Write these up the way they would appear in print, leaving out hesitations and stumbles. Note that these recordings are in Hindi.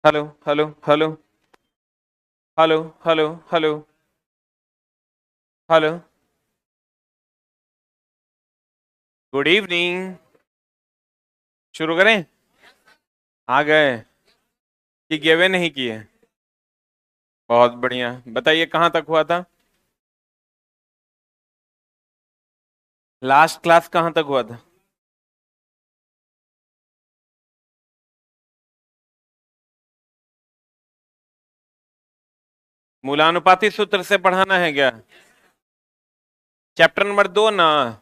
Hello hello hello hello hello hello hello. Good evening. शुरू करें? आ गए कि गिवे नहीं किए? बहुत बढ़िया। बताइए कहाँ तक हुआ था? लास्ट क्लास कहाँ तक हुआ था? मूलानुपाती सूत्र से पढ़ाना है क्या? चैप्टर नंबर 2 ना?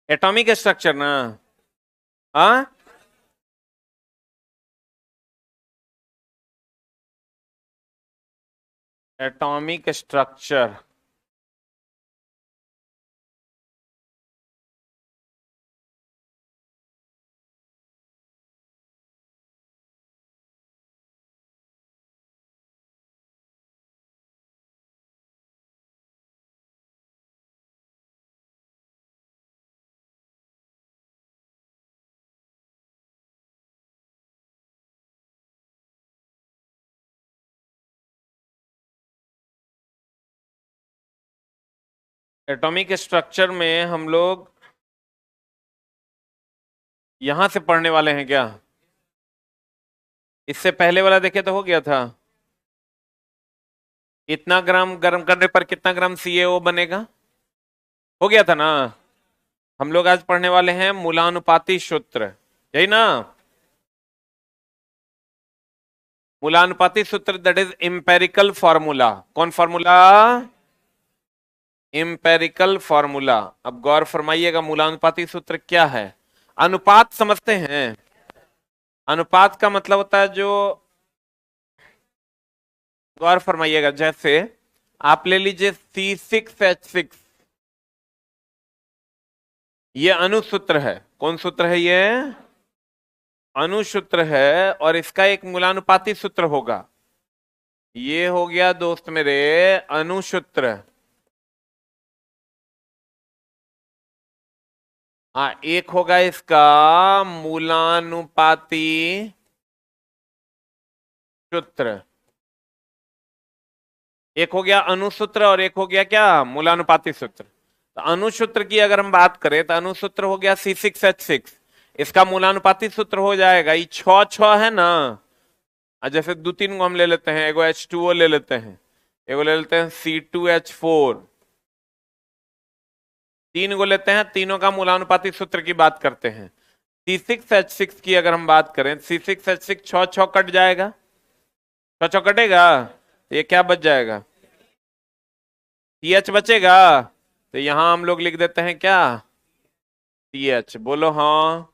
एटॉमिक स्ट्रक्चर ना? हाँ, एटॉमिक स्ट्रक्चर। एटॉमिक स्ट्रक्चर में हम लोग यहां से पढ़ने वाले हैं क्या? इससे पहले वाला देखे तो हो गया था। इतना ग्राम गर्म करने पर कितना ग्राम CaO बनेगा? हो गया था ना? हम लोग आज पढ़ने वाले हैं मूलानुपाती सूत्र, यही ना? मूलानुपाती सूत्र, दैट इज इंपेरिकल फॉर्मूला। कौन फॉर्मूला? Empirical formula. अब गौर फरमाइएगा, मूलानुपाती सूत्र क्या है? अनुपात समझते हैं? अनुपात का मतलब होता है जो, गौर फरमाइएगा, जैसे आप ले लीजिए C6H6, ये अनुसूत्र है। कौन सूत्र है ये? अनुसूत्र है, और इसका एक मूलानुपाती सूत्र होगा। ये हो गया दोस्त मेरे अनुसूत्र। हाँ, एक होगा इसका मूलानुपाती सूत्र। एक हो गया अनुसूत्र और एक हो गया क्या? मूलानुपाती सूत्र। तो अनुसूत्र की अगर हम बात करें तो अनुसूत्र हो गया C6H6। इसका मूलानुपाती सूत्र हो जाएगा, ये छ छ है ना? जैसे दो तीन को हम ले लेते हैं, एगो H2O ले लेते हैं, एगो ले लेते हैं C2H4, तीन को लेते हैं, तीनों का मूलानुपाती सूत्र की बात करते हैं। C6H6 की अगर हम बात करें, C6H6 छ छ कट जाएगा, छ छ कटेगा, तो ये क्या बच जाएगा? CH बचेगा। तो यहां हम लोग लिख देते हैं क्या? CH। बोलो हाँ।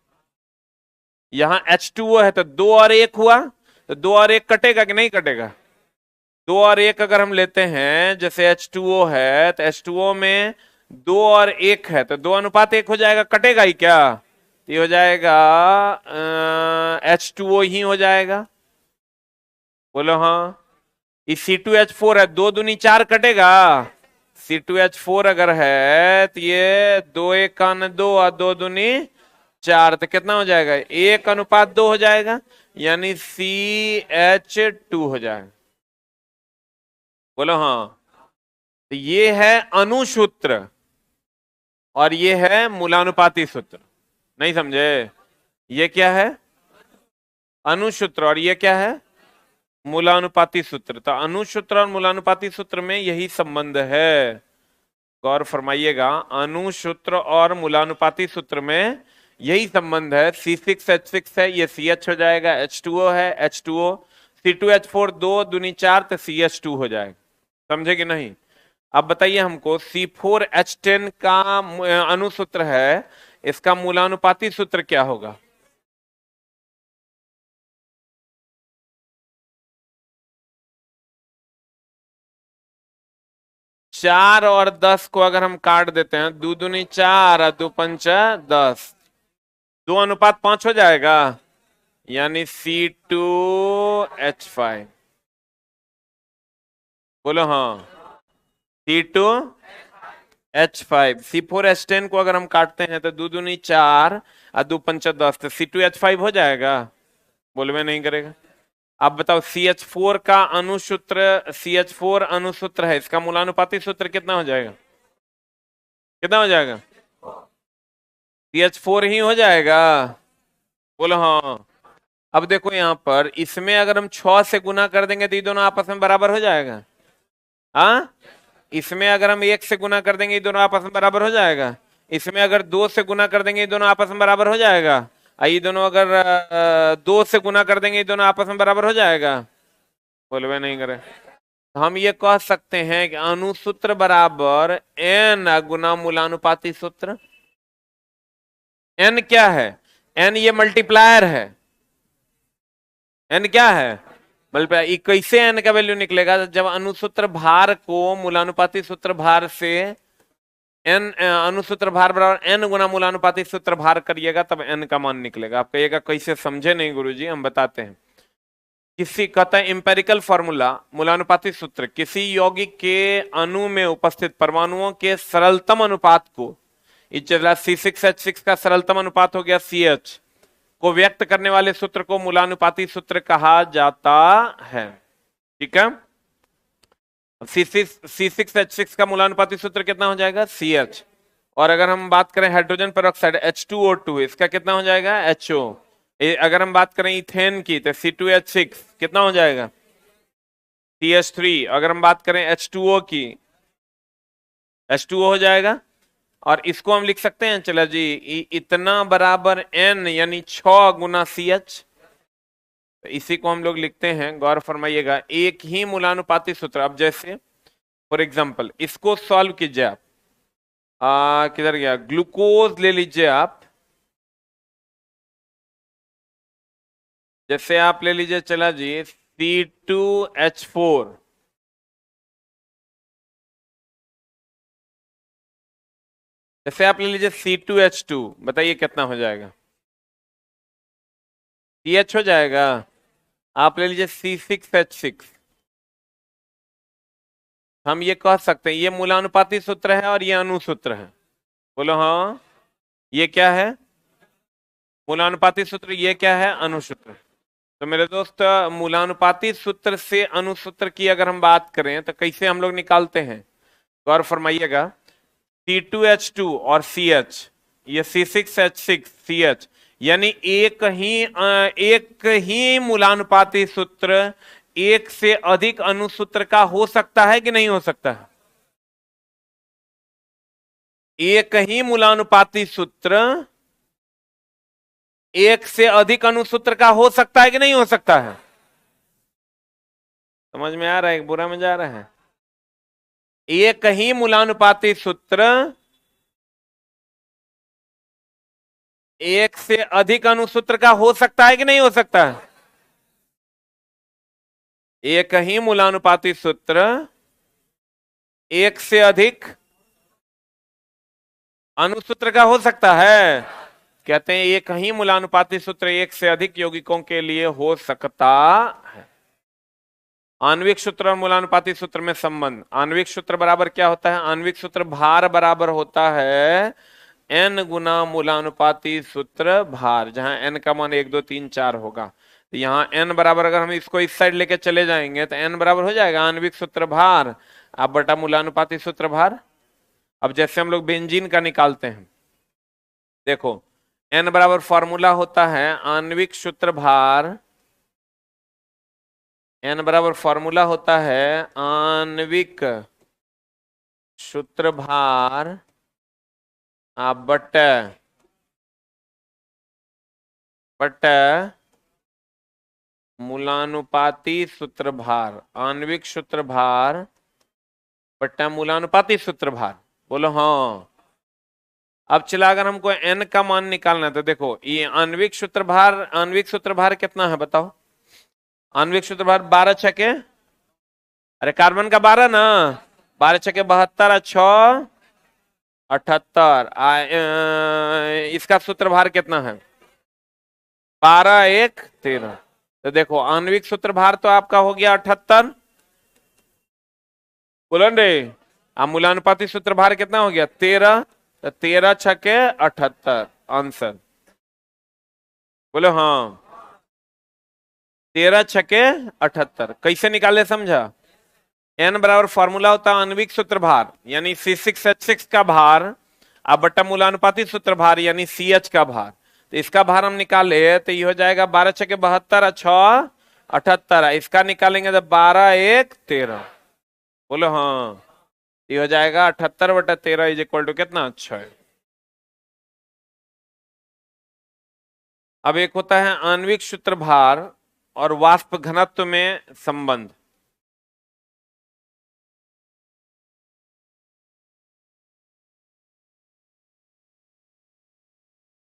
यहाँ H2O है तो दो और एक हुआ, तो दो और एक कटेगा कि नहीं कटेगा? दो और एक अगर हम लेते हैं, जैसे H2O है तो H2O में दो और एक है, तो दो अनुपात एक हो जाएगा, कटेगा ही क्या? तो ये हो जाएगा H2O ही हो जाएगा। बोलो हाँ। ये C2H4 है, दो दूनी चार, कटेगा? C2H4 अगर है तो ये दो एक का न दो और दो दूनी चार, तो कितना हो जाएगा? एक अनुपात दो हो जाएगा, यानी CH2 हो जाएगा। बोलो हाँ। तो ये है अनुसूत्र और ये है मूलानुपाती सूत्र। नहीं समझे? ये क्या है? अनुसूत्र, और ये क्या है? मूलानुपाती सूत्र। तो अनुसूत्र और मूलानुपाती सूत्र में यही संबंध है। गौर फरमाइएगा, अनुसूत्र और मूलानुपाती सूत्र में यही संबंध है। C6H6 है, ये CH हो जाएगा। H2O है, H2O। C2H4 दो दूनी चार, तो CH2 हो जाएगा। समझे कि नहीं? अब बताइए हमको, C4H10 का अनुसूत्र है, इसका मूलानुपाती सूत्र क्या होगा? 4 और 10 को अगर हम काट देते हैं, दो दूनी चार और दो पंचा 10, दो अनुपात पांच हो जाएगा, यानी C2H5। बोलो हाँ। C2 H5 C4H10 को अगर हम काटते हैं तो 2 दूनी 4 और 2 पंचा 10 तो C2H5 हो जाएगा, बोलवे नहीं करेगा। अब बताओ CH4 का अणुसूत्र, CH4 अणुसूत्र है, इसका मूलानुपाती सूत्र कितना हो जाएगा, कितना हो जाएगा? CH4 ही हो जाएगा, बोलो हाँ। अब देखो यहां पर इसमें अगर हम 6 से गुना कर देंगे तो ये दोनों आपस में बराबर हो जाएगा। हाँ, इसमें अगर हम 1 से गुना कर देंगे ये दोनों आपस में बराबर हो जाएगा। इसमें अगर 2 से गुना कर देंगे ये दोनों आपस में बराबर हो जाएगा। ये दोनों अगर 2 से गुना कर देंगे ये दोनों आपस में बराबर हो जाएगा, बोलवे नहीं करे। तो हम ये कह सकते हैं कि अणुसूत्र बराबर n गुना मूलानुपाती सूत्र। n क्या है? n ये मल्टीप्लायर है। n क्या है? मल्टीप्लाई। कैसे n का वैल्यू निकलेगा? जब अणुसूत्र भार को मूलानुपाती सूत्र भार से n अणुसूत्र भार बराबर n गुना मूलानुपाती सूत्र भार करिएगा तब n का मान निकलेगा। आप कहिएगा कैसे, समझे नहीं गुरुजी, हम बताते हैं। किसी कहता है इंपेरिकल फॉर्मूला, मूलानुपाती सूत्र किसी यौगिक के अणु में उपस्थित परमाणुओं के सरलतम अनुपात को, C6H6 का सरलतम अनुपात हो गया CH, को व्यक्त करने वाले सूत्र को मूलानुपाती सूत्र कहा जाता है। ठीक है, C6H6 का मूलानुपाती सूत्र कितना हो जाएगा? CH। और अगर हम बात करें हाइड्रोजन पेरोक्साइड H2O2, इसका कितना हो जाएगा? HO। अगर हम बात करें इथेन की तो C2H6 कितना हो जाएगा? CH3। अगर हम बात करें H2O की, H2O हो जाएगा। और इसको हम लिख सकते हैं, चला जी, इतना बराबर n यानी 6 गुना CH। तो इसी को हम लोग लिखते हैं, गौर फरमाइएगा, एक ही मूलानुपाती सूत्र। अब जैसे फॉर एग्जांपल इसको सॉल्व कीजिए आप, किधर गया, ग्लूकोज ले लीजिए आप। जैसे आप ले लीजिए, चला जी, C2H4, जैसे आप ले लीजिए C2H2, बताइए कितना हो जाएगा? CH हो जाएगा। आप ले लीजिए C6H6। हम ये कह सकते हैं ये मूलानुपाती सूत्र है और ये अणुसूत्र है, बोलो हाँ। ये क्या है? मूलानुपाती सूत्र। ये क्या है? अणुसूत्र। तो मेरे दोस्त, मूलानुपाती सूत्र से अणुसूत्र की अगर हम बात करें तो कैसे हम लोग निकालते हैं, गौर फरमाइएगा। C2H2 और CH, ये C6H6 CH, यानी एक ही मूलानुपाती सूत्र एक से अधिक अणुसूत्र का हो सकता है कि नहीं हो सकता है? एक ही मूलानुपाती सूत्र एक से अधिक अणुसूत्र का हो सकता है कि नहीं हो सकता है? समझ में आ रहा है? बुरा में जा रहा है? एक ही मूलानुपाती सूत्र एक से अधिक अणुसूत्र का हो सकता है कि नहीं हो सकता है? एक ही मूलानुपाती सूत्र एक से अधिक अणुसूत्र का हो सकता है। कहते हैं एक ही मूलानुपाती सूत्र एक से अधिक यौगिकों के लिए हो सकता है। आणविक सूत्र और मूलानुपाती सूत्र में संबंध। आणविक सूत्र बराबर क्या होता है? आणविक सूत्र भार बराबर होता है n गुना मूलानुपाती सूत्र भार, जहां n का मान 1 2 3 4 होगा। तो यहाँ n बराबर, अगर हम इसको इस साइड लेके चले जाएंगे तो n बराबर हो जाएगा आणविक सूत्र भार अब बटा मूलानुपाती सूत्र भार। अब जैसे हम लोग बेंजीन का निकालते हैं, देखो n बराबर फॉर्मूला होता है आणविक सूत्र भार, n बराबर फॉर्मूला होता है आणविक सूत्र भार बट मूलानुपाती सूत्र भार। आणविक सूत्र भार बट्टा मूलानुपाती सूत्र भार, बोलो हाँ। अब चला, अगर हमको n का मान निकालना है तो देखो ये आणविक सूत्र भार कितना है बताओ? आणविक सूत्र भार 12 छके, अरे कार्बन का 12 ना, 12 छके 72 6 78। इसका सूत्र भार कितना है? 12 1 13। तो देखो आणविक सूत्र भार तो आपका हो गया 78, बोलो रे, अब मूलानुपाती सूत्र भार कितना हो गया 13, तो 13 छके 78 आंसर। बोलो हाँ, 13 छके 78 कैसे निकाले समझा। n बराबर फॉर्मूला होता है आणविक सूत्र भार यानी C6H6 का भार अब बट्टा मूलानुपाती सूत्र भार यानी CH का भार। तो इसका भार हम निकाले तो ये हो जाएगा 12 छके 72 6 78, इसका निकालेंगे तो 12 1 13। बोलो हाँ, ये हो जाएगा 78/13 इज इक्वल टू कितना 6। अब एक होता है आणविक सूत्र भार और वाष्प घनत्व में संबंध।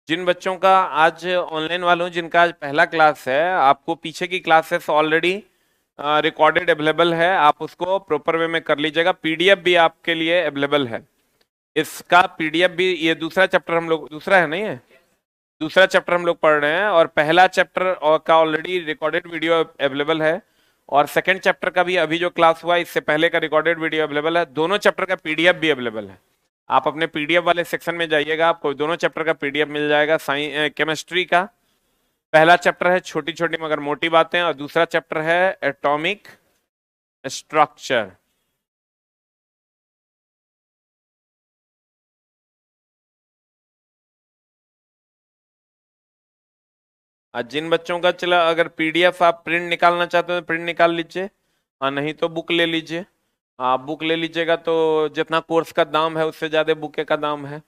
जिन बच्चों का आज ऑनलाइन वालों जिनका आज पहला क्लास है, आपको पीछे की क्लासेस ऑलरेडी रिकॉर्डेड अवेलेबल है, आप उसको प्रॉपर वे में कर लीजिएगा। पीडीएफ भी आपके लिए अवेलेबल है, इसका पीडीएफ भी। ये दूसरा चैप्टर हम लोग, दूसरा है नहीं है, दूसरा चैप्टर हम लोग पढ़ रहे हैं और पहला चैप्टर का ऑलरेडी रिकॉर्डेड वीडियो अवेलेबल है और सेकंड चैप्टर का भी अभी जो क्लास हुआ इससे पहले का रिकॉर्डेड वीडियो अवेलेबल है। दोनों चैप्टर का पीडीएफ भी अवेलेबल है, आप अपने पीडीएफ वाले सेक्शन में जाइएगा, आपको दोनों चैप्टर का पीडीएफ मिल जाएगा। केमिस्ट्री का पहला चैप्टर है छोटी छोटी मगर मोटी बातें और दूसरा चैप्टर है एटॉमिक स्ट्रक्चर। जिन बच्चों का चला अगर पीडीएफ आप प्रिंट निकालना चाहते हो तो प्रिंट निकाल लीजिए, नहीं तो बुक ले लीजिए। आप बुक ले लीजिएगा तो जितना कोर्स का दाम है उससे ज्यादा बुके का दाम है।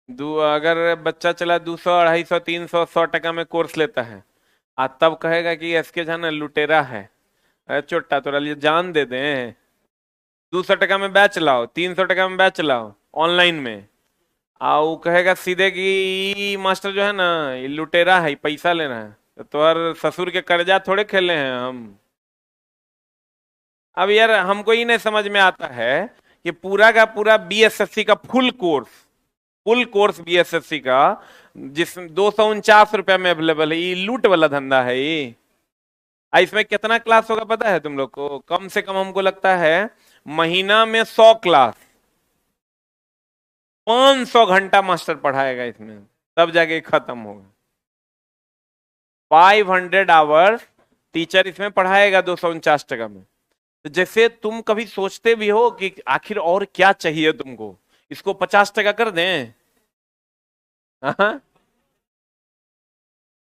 अगर बच्चा चला 200 250 300 100 टका में कोर्स लेता है, तब कहेगा कि एसके झा ना लुटेरा है, चोट्टा तोरा लिए जान दे दें। 200 टका में बैच लाओ, 300 टका में बैच लाओ ऑनलाइन में, वो कहेगा सीधे कि ई मास्टर जो है ना ये लुटेरा है, पैसा लेना है। तो तुम्हारे ससुर के कर्जा थोड़े खेले हैं हम। अब यार हमको ही नहीं समझ में आता है कि पूरा का पूरा बीएसएससी का फुल कोर्स बीएसएससी का जिस 249 रुपया में अवेलेबल है, ये लूट वाला धंधा है ये। इसमें कितना क्लास होगा पता है तुम लोग को? कम से कम हमको लगता है महीना में 100 क्लास, 500 घंटा मास्टर पढ़ाएगा इसमें, तब जाके खत्म होगा। 500 आवर्स टीचर इसमें पढ़ाएगा 249 टका में। तो जैसे तुम कभी सोचते भी हो कि आखिर और क्या चाहिए तुमको, इसको 50 टका कर दें? हाँ,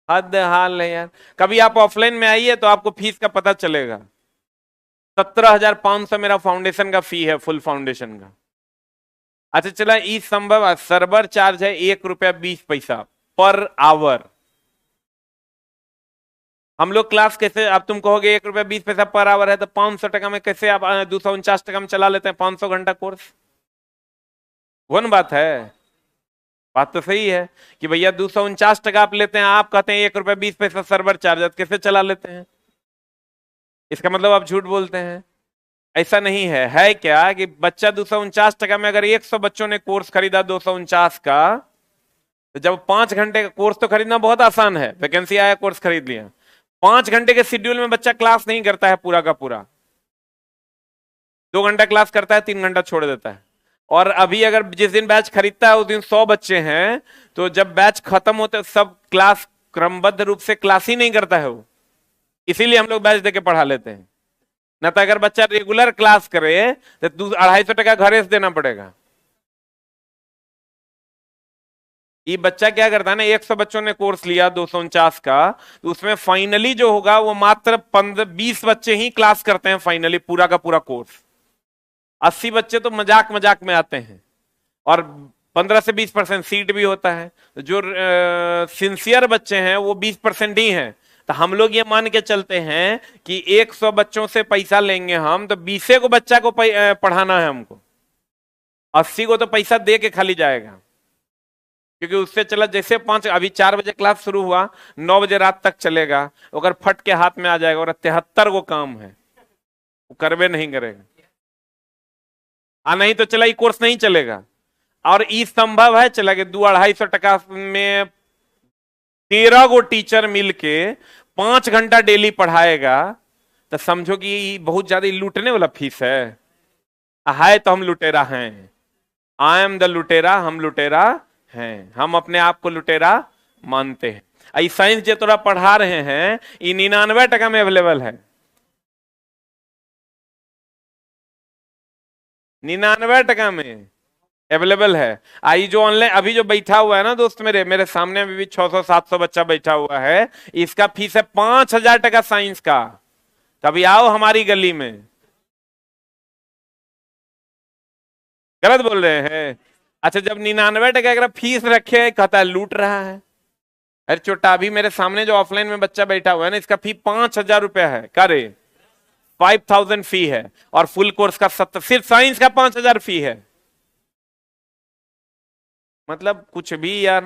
हद हाल है यार। कभी आप ऑफलाइन में आइए तो आपको फीस का पता चलेगा। 17,500 मेरा फाउंडेशन का फी है, फुल फाउंडेशन का। अच्छा चला, ई संभव सर्वर चार्ज है 1 रुपया 20 पैसा पर आवर। हम लोग क्लास कैसे, अब तुम कहोगे 1 रुपया 20 पैसा पर आवर है तो 500 टका में कैसे आप 249 टका में चला लेते हैं 500 घंटा कोर्स? वो न बात है, बात तो सही है कि भैया 249 टका आप लेते हैं, आप कहते हैं 1 रुपया 20 पैसा सर्वर चार्ज, कैसे चला लेते हैं? इसका मतलब आप झूठ बोलते हैं। ऐसा नहीं है क्या कि बच्चा 249 टका में अगर 100 बच्चों ने कोर्स खरीदा 249 का, तो जब 5 घंटे का कोर्स तो खरीदना बहुत आसान है, वैकेंसी आया कोर्स खरीद लिया। 5 घंटे के शेड्यूल में बच्चा क्लास नहीं करता है पूरा का पूरा, 2 घंटा क्लास करता है, 3 घंटा छोड़ देता है। और अभी अगर जिस दिन बैच खरीदता है उस दिन 100 बच्चे हैं, तो जब बैच खत्म होते सब क्लास क्रमबद्ध रूप से क्लास ही नहीं करता है वो, इसीलिए हम लोग बैच देके पढ़ा लेते हैं। न तो अगर बच्चा रेगुलर क्लास करे तो 250 टका घरे से देना पड़ेगा। ये बच्चा क्या करता है ना, 100 बच्चों ने कोर्स लिया 249 का, तो उसमें फाइनली जो होगा वो मात्र 15-20 बच्चे ही क्लास करते हैं फाइनली पूरा का पूरा कोर्स। 80 बच्चे तो मजाक मजाक में आते हैं और 15 से 20% सीट भी होता है। जो सिंसियर बच्चे हैं वो 20% ही हैं। तो हम लोग ये मान के चलते हैं कि 100 बच्चों से पैसा लेंगे हम, तो 20 को बच्चा को पढ़ाना है हमको, 80 को तो पैसा दे के खाली जाएगा। क्योंकि उससे चला जैसे 5 अभी 4 बजे क्लास शुरू हुआ, 9 बजे रात तक चलेगा, अगर फट के हाथ में आ जाएगा और 73 को काम है, वो करवे नहीं करेगा। नहीं तो चला ये कोर्स नहीं चलेगा। और ये संभव है चला कि 200-250 टका में 13 गो टीचर मिलके 5 घंटा डेली पढ़ाएगा, तो समझो कि बहुत ज्यादा लूटने वाला फीस है। है तो हम लुटेरा हैं। आई एम द लुटेरा, हम लुटेरा हैं, हम अपने आप को लुटेरा मानते हैं। आई साइंस जो तोरा पढ़ा रहे हैं ये 99% में अवेलेबल है, 99% में अवेलेबल है। आई जो ऑनलाइन अभी जो बैठा हुआ है ना दोस्त, मेरे मेरे सामने अभी भी 600-700 बच्चा बैठा हुआ है, इसका फीस है 5,000 साइंस का। कभी आओ हमारी गली में। गलत बोल रहे हैं? अच्छा, जब 99% अगर फीस रखे कहता है लूट रहा है। अरे छोटा, अभी मेरे सामने जो ऑफलाइन में बच्चा बैठा हुआ है ना, इसका फी 5,000 रुपया है। करे 5,000 फी है, और फुल कोर्स का 70, सिर्फ साइंस का 5,000 फी है। मतलब कुछ भी यार।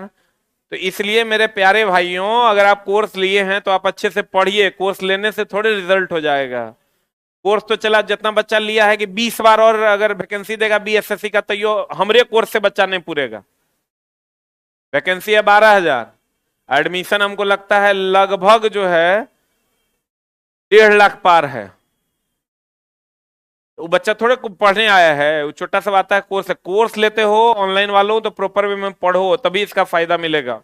तो इसलिए मेरे प्यारे भाइयों, अगर आप कोर्स लिए हैं तो आप अच्छे से पढ़िए। कोर्स लेने से थोड़े रिजल्ट हो जाएगा। कोर्स तो चला, जितना बच्चा लिया है कि 20 बार और अगर वैकेंसी देगा बीएसएससी का, तो यो हमरे कोर्स से बच्चा नहीं पूरेगा। वैकेंसी है 12,000, एडमिशन हमको लगता है लगभग जो है 1.5 लाख पार है। वो बच्चा थोड़े को पढ़ने आया है, वो छोटा सा आता है कोर्स है। कोर्स लेते हो ऑनलाइन वालों तो प्रॉपर वे में पढ़ो, तभी इसका फायदा मिलेगा।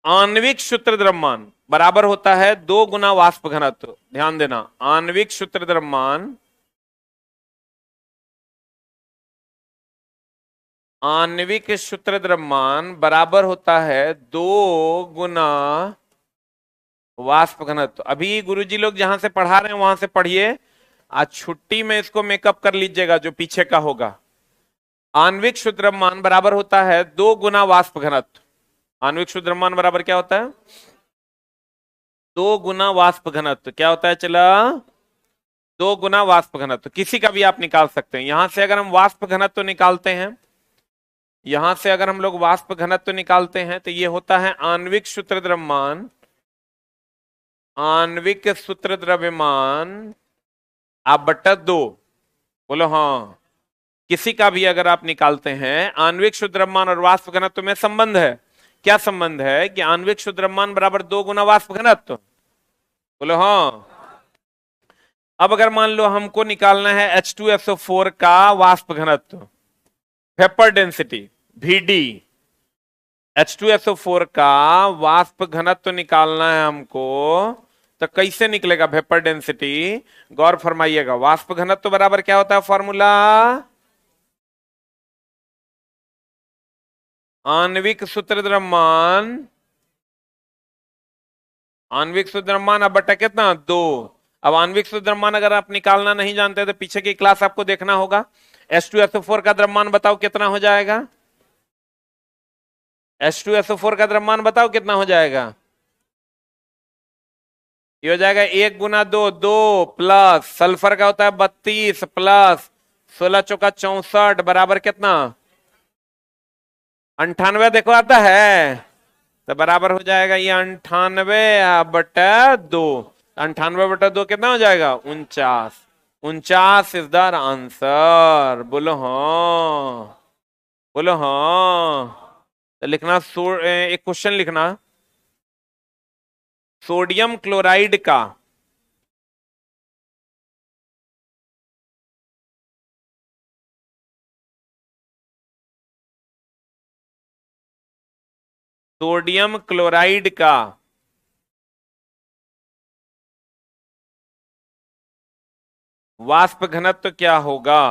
आणविक सूत्र द्रव्यमान बराबर होता है 2 गुना वाष्प घनत्व। ध्यान देना, आणविक सूत्र द्रव्यमान, आणविक सूत्र द्रव्यमान बराबर होता है 2 गुना वाष्प घनत्व। अभी गुरुजी लोग जहां से पढ़ा रहे हैं वहां से पढ़िए, आज छुट्टी में इसको मेकअप कर लीजिएगा जो पीछे का होगा। आणविक सूत्र द्रव्यमान बराबर होता है 2 गुना वाष्प घनत्व। आणविक सूत्र द्रव्यमान बराबर क्या होता है? 2 गुना वाष्प घनत्व। क्या होता है चला? 2 गुना वाष्प घनत्व। किसी का भी आप निकाल सकते हैं। यहां से अगर हम वाष्प घनत्व निकालते हैं, यहां से अगर हम लोग वाष्प घनत्व निकालते हैं तो ये होता है आणविक सूत्र द्रव्यमान, आणविक सूत्र द्रव्यमान आप बट्टा 2। बोलो हाँ। किसी का भी अगर आप निकालते हैं, आणविक सूत्र द्रव्यमान और वाष्प घनत्व में संबंध है। क्या संबंध है? कि आणविक सूत्र द्रव्यमान बराबर 2 गुना वाष्प घनत्व। बोलो हाँ। अब अगर मान लो हमको निकालना है H2SO4 का वाष्प घनत्व, वेपर डेंसिटी VD, H2SO4 का वाष्प घनत्व निकालना है हमको, तो कैसे निकलेगा वेपर डेंसिटी? गौर फरमाइएगा। वाष्प घनत्व बराबर क्या होता है फॉर्मूला? आणविक सूत्र द्रव्यमान, आणविक सूत्र द्रव्यमान अब बटा कितना? 2। अब आणविक सूत्र द्रव्यमान अगर आप निकालना नहीं जानते तो पीछे की क्लास आपको देखना होगा। H2SO4 का द्रव्यमान बताओ कितना हो जाएगा? H2SO4 का द्रव्यमान बताओ कितना हो जाएगा? ये हो जाएगा 1 गुना 2, 2 प्लस सल्फर का होता है 32 प्लस 16 चौका 64 बराबर कितना? 98। देखो आता है तो बराबर हो जाएगा ये 98 बटा 2। 98 बटा 2 कितना हो जाएगा? 49। 49 इज द आंसर। बोलो हाँ, बोलो हाँ। तो लिखना एक क्वेश्चन लिखना, सोडियम क्लोराइड का सोडियम क्लोराइड का वाष्प घनत्व क्या होगा?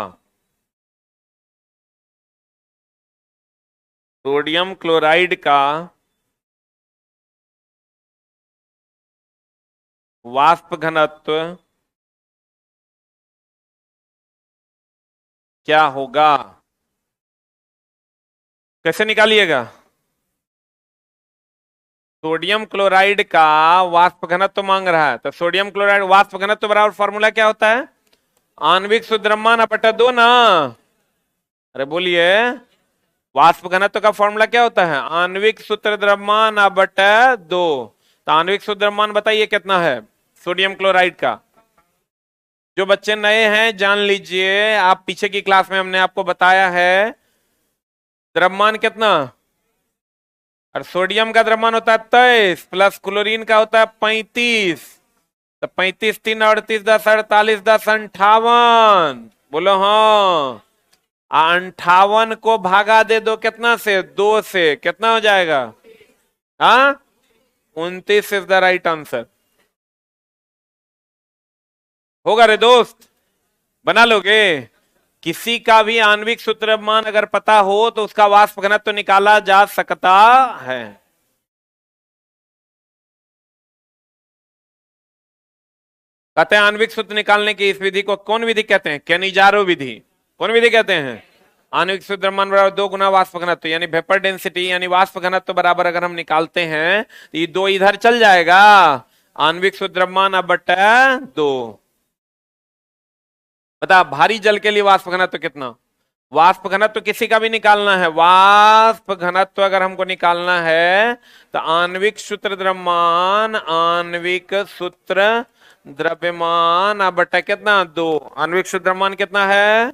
सोडियम क्लोराइड का वाष्प घनत्व क्या होगा? कैसे निकालिएगा? सोडियम क्लोराइड का वाष्प घनत्व मांग रहा है, तो सोडियम क्लोराइड वाष्प घनत्व बराबर फॉर्मूला क्या होता है? आणविक सूत्र द्रव्यमान बटा 2 ना। अरे बोलिए, वाष्प घनत्व का फॉर्मूला क्या होता है? आणविक सूत्र द्रव्यमान बटा 2। तो आणविक सूत्र द्रव्यमान बताइए कितना है सोडियम क्लोराइड का? जो बच्चे नए हैं जान लीजिए, आप पीछे की क्लास में हमने आपको बताया है द्रव्यमान कितना, और सोडियम का द्रव्यमान होता है 23 प्लस क्लोरीन का होता है 35। तो 35 3 38 10 48 10 58, बोलो हाँ। 58 को भागा दे दो कितना से, 2 से, कितना हो जाएगा? हाँ, 29 इज द राइट आंसर। होगा रे दोस्त, बना लोगे? किसी का भी आणविक सूत्रमान अगर पता हो तो उसका वाष्प घनत्व तो निकाला जा सकता है। कहते हैं आणविक सूत्र निकालने की इस विधि को कौन विधि कहते हैं? कैनिजारो विधि। कौन विधि कहते हैं? आणविक द्रव्यमान बराबर 2 गुना वाष्प घनत्व, यानी वेपर डेंसिटी यानी वाष्प घनत्व बराबर अगर हम निकालते हैं तो ये 2 इधर चल जाएगा। आणविक द्रव्यमान अब बटा 2। बता भारी जल के लिए वाष्प घनत्व कितना? वाष्प घनत्व किसी का भी निकालना है, वाष्प घनत्व अगर हमको निकालना है तो आणविक सूत्र द्रव्यमान, आणविक सूत्र द्रव्यमान अब बटा कितना? 2। आणविक सूत्र द्रव्यमान कितना है?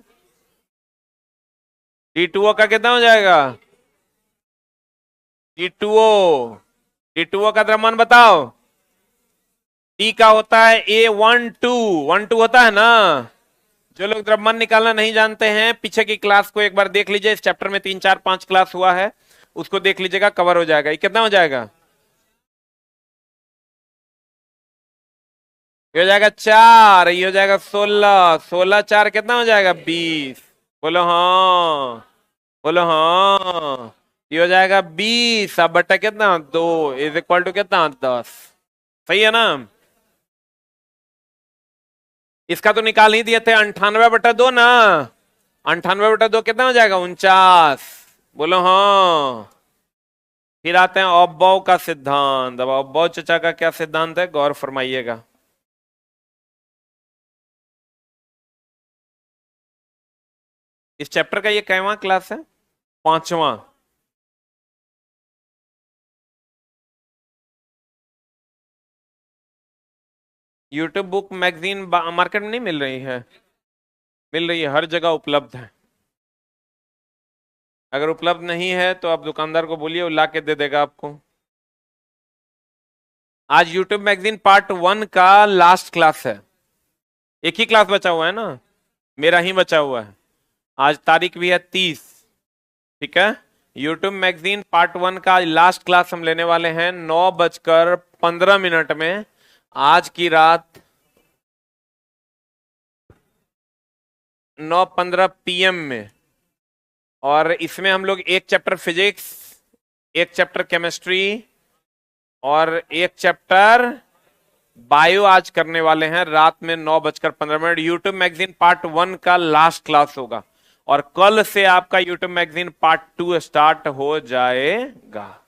T2O का कितना हो जाएगा? T2O, T2O का द्रव्यमान बताओ। T का होता है A12 होता है ना। जो लोग द्रव्यमान निकालना नहीं जानते हैं, पीछे की क्लास को एक बार देख लीजिए, इस चैप्टर में 3 4 5 क्लास हुआ है, उसको देख लीजिएगा, कवर हो जाएगा। ये कितना हो जाएगा? ये हो जाएगा 4, ये हो जाएगा 16, 16 4 कितना हो जाएगा? 20। बोलो हाँ, बोलो हाँ। ये हो जाएगा 20 अब बटा कितना? 2 इज इक्वल टू कितना? 10। सही है ना? इसका तो निकाल ही दिए थे, 98/2 ना। 98/2 कितना हो जाएगा? 49। बोलो हाँ। फिर आते हैं ऑब्बाउ का सिद्धांत। अब ऑब्बाउ चचा का क्या सिद्धांत है, गौर फरमाइएगा। इस चैप्टर का ये कैवां क्लास है? 5वां। यूट्यूब बुक मैगजीन मार्केट में नहीं मिल रही है? मिल रही है, हर जगह उपलब्ध है। अगर उपलब्ध नहीं है तो आप दुकानदार को बोलिए, वो ला के दे देगा आपको। आज यूट्यूब मैगजीन पार्ट 1 का लास्ट क्लास है। एक ही क्लास बचा हुआ है ना, मेरा ही बचा हुआ है। आज तारीख भी है 30। ठीक है, यूट्यूब मैगजीन पार्ट 1 का लास्ट क्लास हम लेने वाले हैं 9:15 में, आज की रात 9:15 PM में। और इसमें हम लोग एक चैप्टर फिजिक्स, एक चैप्टर केमिस्ट्री और एक चैप्टर बायो आज करने वाले हैं रात में 9:15। यूट्यूब मैगजीन पार्ट 1 का लास्ट क्लास होगा और कल से आपका यूट्यूब मैगजीन पार्ट 2 स्टार्ट हो जाएगा।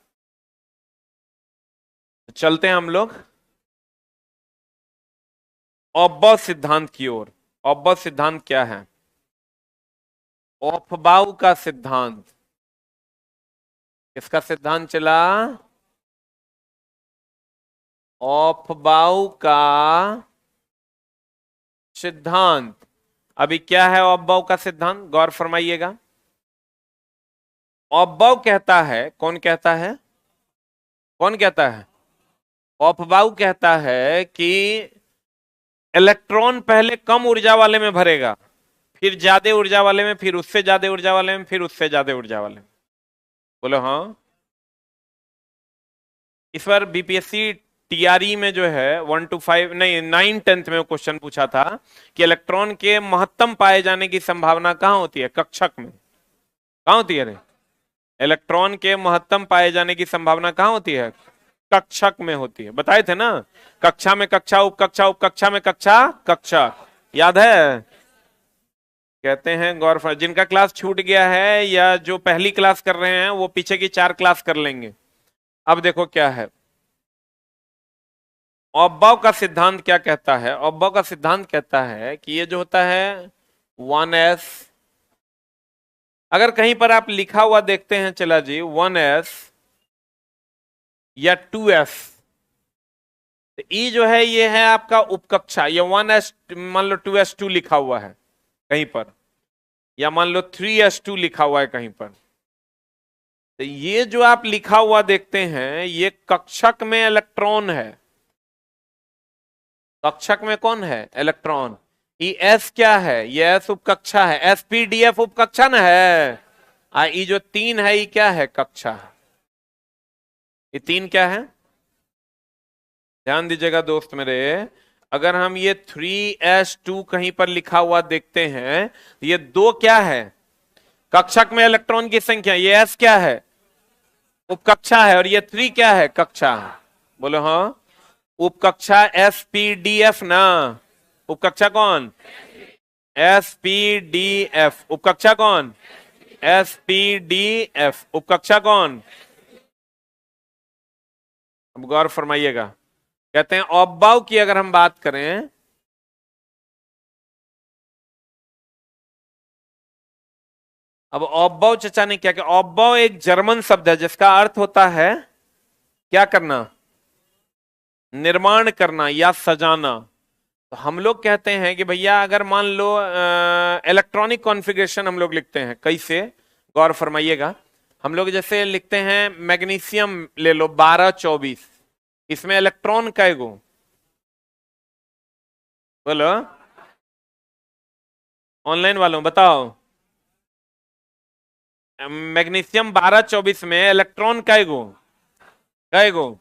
चलते हैं हम लोग ऑब्बाउ सिद्धांत की ओर। ऑब्बाउ सिद्धांत क्या है? ऑफबाउ का सिद्धांत। किसका सिद्धांत चला? ऑफबाउ का सिद्धांत। अभी क्या है ऑफबाउ का सिद्धांत, गौर फरमाइएगा। ऑफबाउ कहता है, कौन कहता है? कौन कहता है? ऑफबाउ कहता है कि इलेक्ट्रॉन पहले कम ऊर्जा वाले में भरेगा, फिर ज्यादा ऊर्जा वाले में, फिर उससे ज्यादा ऊर्जा वाले में, फिर उससे ज्यादा ऊर्जा वाले में। बोलो हाँ। इस बार बीपीएससी टीआरई में जो है 1 to 5 नहीं 9 10th में क्वेश्चन पूछा था कि इलेक्ट्रॉन के महत्तम पाए जाने की संभावना कहां होती है? कक्षक में। कहां होती है रे? इलेक्ट्रॉन के महत्तम पाए जाने की संभावना कहां होती है? कक्षक में होती है। बताए थे ना, कक्षा में कक्षा, उपकक्षा, उपकक्षा में कक्षा, कक्षा। याद है? कहते हैं गौर फर, जिनका क्लास छूट गया है या जो पहली क्लास कर रहे हैं वो पीछे की 4 क्लास कर लेंगे। अब देखो क्या है ऑब्बाउ का सिद्धांत क्या कहता है। ऑब्बाउ का सिद्धांत कहता है कि ये जो होता है 1s, अगर कहीं पर आप लिखा हुआ देखते हैं, चला जी 1s या 2s, तो ई जो है ये है आपका उपकक्षा। ये 1s मान लो 2s2 लिखा हुआ है कहीं पर, या मान लो 3s2 लिखा हुआ है कहीं पर, तो ये जो आप लिखा हुआ देखते हैं ये कक्षक में इलेक्ट्रॉन है। कक्षक में कौन है? इलेक्ट्रॉन। ई एस क्या है? ये एस उपकक्षा है। एसपीडीएफ उपकक्षा न है। ई जो 3 है ये क्या है? कक्षा है। ये 3 क्या है? ध्यान दीजिएगा दोस्त मेरे, अगर हम ये 3s2 कहीं पर लिखा हुआ देखते हैं तो ये 2 क्या है? कक्षक में इलेक्ट्रॉन की संख्या। ये s क्या है? उपकक्षा है। और ये 3 क्या है? कक्षा है। बोलो हाँ। उपकक्षा एसपीडीएफ ना। उपकक्षा कौन? एसपीडीएफ। उपकक्षा कौन? एसपीडीएफ। उपकक्षा कौन? अब गौर फरमाइएगा। कहते हैं ऑब्बाउ की अगर हम बात करें, अब ऑब्बाउ चचा ने क्या किया? ऑब्बाउ एक जर्मन शब्द है जिसका अर्थ होता है क्या करना? निर्माण करना या सजाना। तो हम लोग कहते हैं कि भैया अगर मान लो इलेक्ट्रॉनिक कॉन्फ़िगरेशन हम लोग लिखते हैं कैसे, गौर फरमाइएगा। हम लोग जैसे लिखते हैं मैग्नीशियम ले लो 1224, इसमें इलेक्ट्रॉन कैगो? बोलो ऑनलाइन वालों बताओ। मैग्नीशियम 1224 में इलेक्ट्रॉन कैगो? कैगो?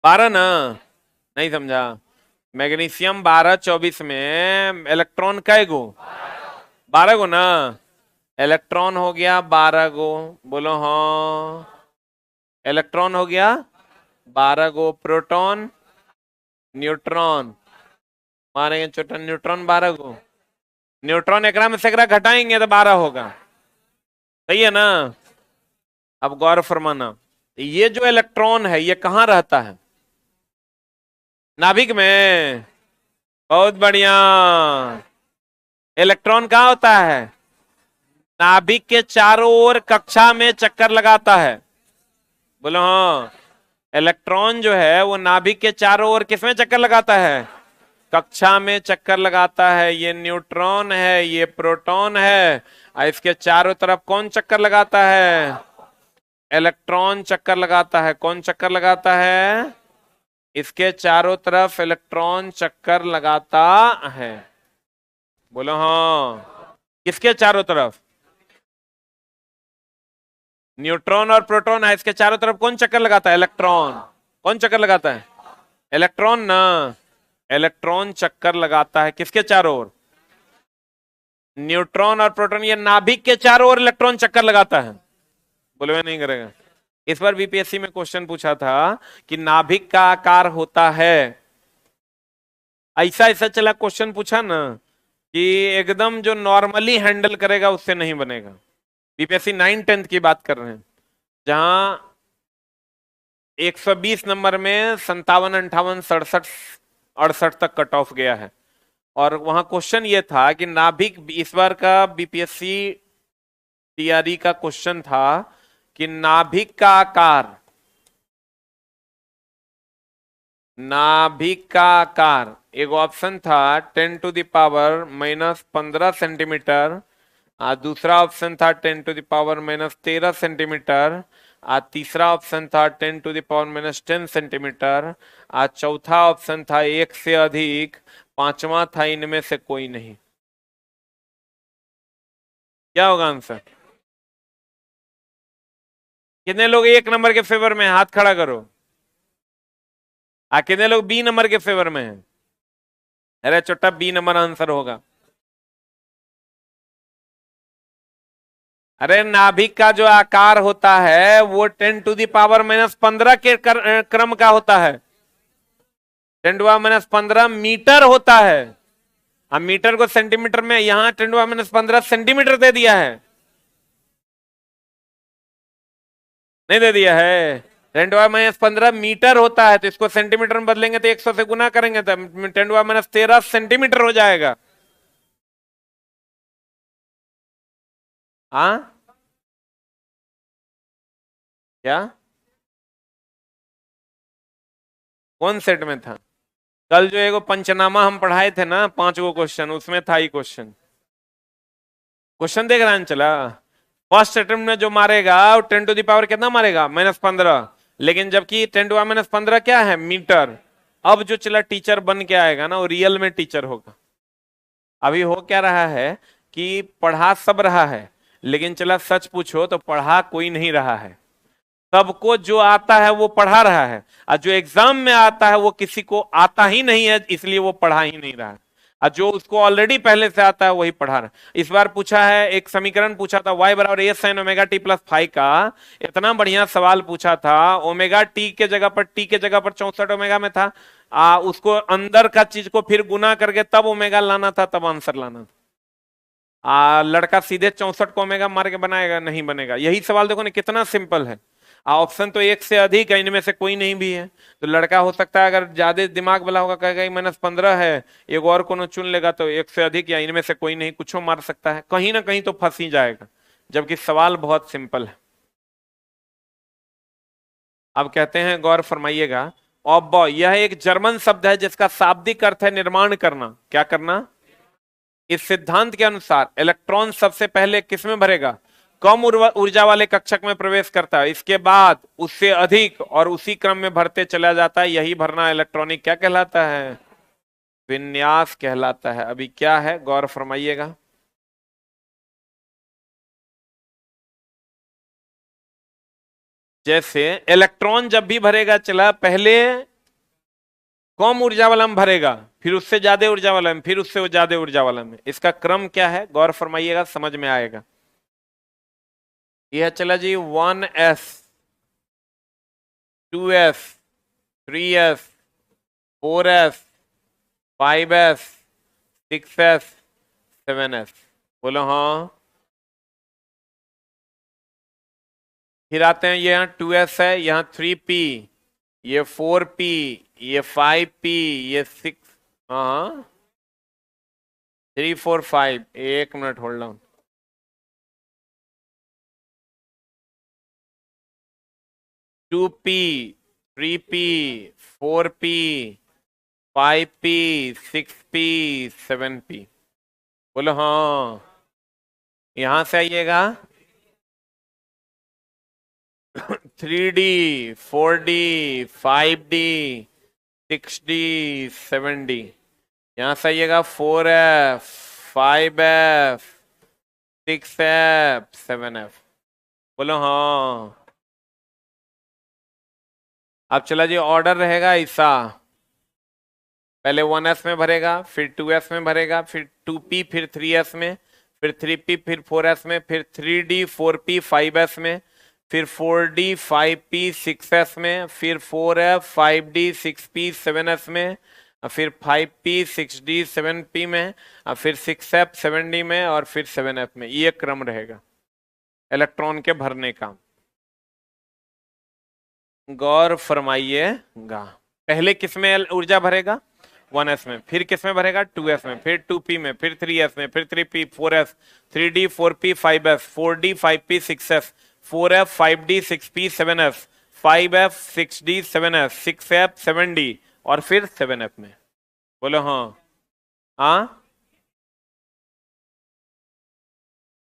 12 ना। नहीं समझा। मैग्नीशियम 1224 में इलेक्ट्रॉन कैगो? 12 गो ना। इलेक्ट्रॉन हो गया 12 गो। बोलो हाँ। इलेक्ट्रॉन हो गया 12 गो। प्रोटॉन, न्यूट्रॉन मारेंगे छोटा, न्यूट्रॉन 12 गो। न्यूट्रॉन एकरा में से एकरा घटाएंगे तो 12 होगा। सही है ना। अब गौर फरमाना, ये जो इलेक्ट्रॉन है ये कहां रहता है? नाभिक में। बहुत बढ़िया। इलेक्ट्रॉन कहां होता है? नाभिक के चारों ओर कक्षा में चक्कर लगाता है। बोलो हाँ। इलेक्ट्रॉन जो है वो नाभिक के चारों ओर किसमें चक्कर लगाता है? कक्षा में चक्कर लगाता है। ये न्यूट्रॉन है, ये प्रोटॉन है, और इसके चारों तरफ कौन चक्कर लगाता है? इलेक्ट्रॉन चक्कर लगाता है। कौन चक्कर लगाता है? इसके चारों तरफ इलेक्ट्रॉन चक्कर लगाता है। बोलो हाँ। किसके चारों तरफ? न्यूट्रॉन और प्रोटॉन है, इसके चारों तरफ कौन चक्कर लगाता है? इलेक्ट्रॉन। कौन चक्कर लगाता है? इलेक्ट्रॉन ना। इलेक्ट्रॉन चक्कर लगाता है किसके चारों ओर? न्यूट्रॉन और प्रोटॉन, ये नाभिक के चारों ओर इलेक्ट्रॉन चक्कर लगाता है। बोले मैं नहीं करेगा। इस बार बीपीएससी में क्वेश्चन पूछा था कि नाभिक का आकार होता है, ऐसा ऐसा चला क्वेश्चन पूछा ना कि एकदम जो नॉर्मली हैंडल करेगा उससे नहीं बनेगा। बीपीएससी 9-10 की बात कर रहे हैं, जहां 120 नंबर में 57, 58, 67, 68 तक कट ऑफ गया है। और वहां क्वेश्चन ये था कि नाभिक, इस बार का बीपीएससी टीआरई का क्वेश्चन था कि नाभिक का आकार, नाभिक का आकार, एक ऑप्शन था 10⁻⁻15 सेंटीमीटर, दूसरा ऑप्शन था 10⁻⁻13 सेंटीमीटर, तीसरा ऑप्शन था 10⁻⁻10 सेंटीमीटर, चौथा ऑप्शन था 1 से अधिक, पांचवा था इनमें से कोई नहीं। क्या होगा आंसर? कितने लोग 1 नंबर के फेवर में? हाथ खड़ा करो। कितने लोग बी नंबर के फेवर में हैं? अरे छोटा, बी नंबर आंसर होगा। अरे नाभिक का जो आकार होता है वो 10⁻⁻15 के क्रम का होता है। 10⁻⁻15 मीटर होता है। अब मीटर को सेंटीमीटर में, यहां 10⁻⁻15 सेंटीमीटर दे दिया है, नहीं दे दिया है। 10⁻⁻15 मीटर होता है, तो इसको सेंटीमीटर में बदलेंगे तो 100 से गुना करेंगे तो 10⁻⁻13 सेंटीमीटर हो जाएगा। हाँ क्या? कौन सेट में था? कल जो एगो पंचनामा हम पढ़ाए थे ना, 5 गो क्वेश्चन, उसमें था ही क्वेश्चन। क्वेश्चन देख रहा है चला। फर्स्ट अटेम्प्ट में जो मारेगा वो 10 टू द पावर कितना मारेगा? -15। लेकिन जबकि 10⁻⁻15 क्या है? मीटर। अब जो चला टीचर बन के आएगा ना वो रियल में टीचर होगा। अभी हो क्या रहा है कि पढ़ा सब रहा है, लेकिन चला सच पूछो तो पढ़ा कोई नहीं रहा है। सबको जो आता है वो पढ़ा रहा है, और जो एग्जाम में आता है वो किसी को आता ही नहीं है, इसलिए वो पढ़ा ही नहीं रहा है। और जो उसको ऑलरेडी पहले से आता है वही पढ़ा रहा है। इस बार पूछा है, एक समीकरण पूछा था y बराबर A sine omega T plus five का। इतना बढ़िया सवाल पूछा था, ओमेगा टी के जगह पर, टी के जगह पर 64 ओमेगा में था। उसको अंदर का चीज को फिर गुना करके तब ओमेगा लाना था, तब आंसर लाना था। लड़का सीधे 64 को ओमेगा मार के बनाएगा? नहीं बनेगा। यही सवाल देखो ना कितना सिंपल है। ऑप्शन तो एक से अधिक है, इनमें से कोई नहीं भी है। तो लड़का हो सकता है अगर ज्यादा दिमाग वाला होगा कहेगा -15 है, एक और कोनो चुन लेगा तो एक से अधिक या इनमें से कोई नहीं, कुछ मार सकता है, कहीं ना कहीं तो फंस ही जाएगा, जबकि सवाल बहुत सिंपल है। अब कहते हैं, गौर फरमाइएगा, ऑब्बॉ यह एक जर्मन शब्द है जिसका शाब्दिक अर्थ है निर्माण करना। क्या करना? इस सिद्धांत के अनुसार इलेक्ट्रॉन सबसे पहले किसमें भरेगा? कम ऊर्जा वाले कक्षक में प्रवेश करता है, इसके बाद उससे अधिक और उसी क्रम में भरते चला जाता है। यही भरना इलेक्ट्रॉनिक क्या कहलाता है? विन्यास कहलाता है। अभी क्या है, गौर फरमाइएगा। जैसे इलेक्ट्रॉन जब भी भरेगा चला, पहले कम ऊर्जा वाला में भरेगा, फिर उससे ज्यादा ऊर्जा वाला में, फिर उससे ज्यादा ऊर्जा वाला में। इसका क्रम क्या है, गौर फरमाइएगा, समझ में आएगा। यह चला जी 1s 2s 3s 4s 5s 6s 7s। बोलो हाँ। फिर आते हैं, ये यहाँ 2s है, यहाँ 3p, ये 4p, ये 5p, ये 6, हाँ 3 4 5। एक minute hold down. Two P, 3p, 4p, 5p, 6p, 7p। बोलो हाँ। यहां से आइएगा 3d, 4d, 5d, 6d, 7d। यहां से आइएगा 4f, 5f, 6f, 7f। बोलो हाँ। अब चला जी, ऑर्डर रहेगा ऐसा, पहले 1s में भरेगा, फिर 2s में भरेगा, फिर 2p, फिर 3s में, फिर 3p, फिर 4s में, फिर 3d, 4p, 5s में, फिर 4d, 5p, 6s में, फिर 4f, 5d, 6p, 7s में, फिर 5p, 6d, 7p में, फिर 6f, 7d में, और फिर 7f में। ये क्रम रहेगा इलेक्ट्रॉन के भरने का। गौर फरमाइएगा, पहले किसमें ऊर्जा भरेगा? 1s में, फिर किसमें भरेगा? 2s में, फिर 2p में, फिर 3s में, फिर 3p, 4s, 3d, 4p, 5s, 4d, 5p, 6s, 4f, 5d, 6p, 7s, 5f, 6d, 7s, 6f, 7d, और फिर 7f में। बोलो हाँ। हाँ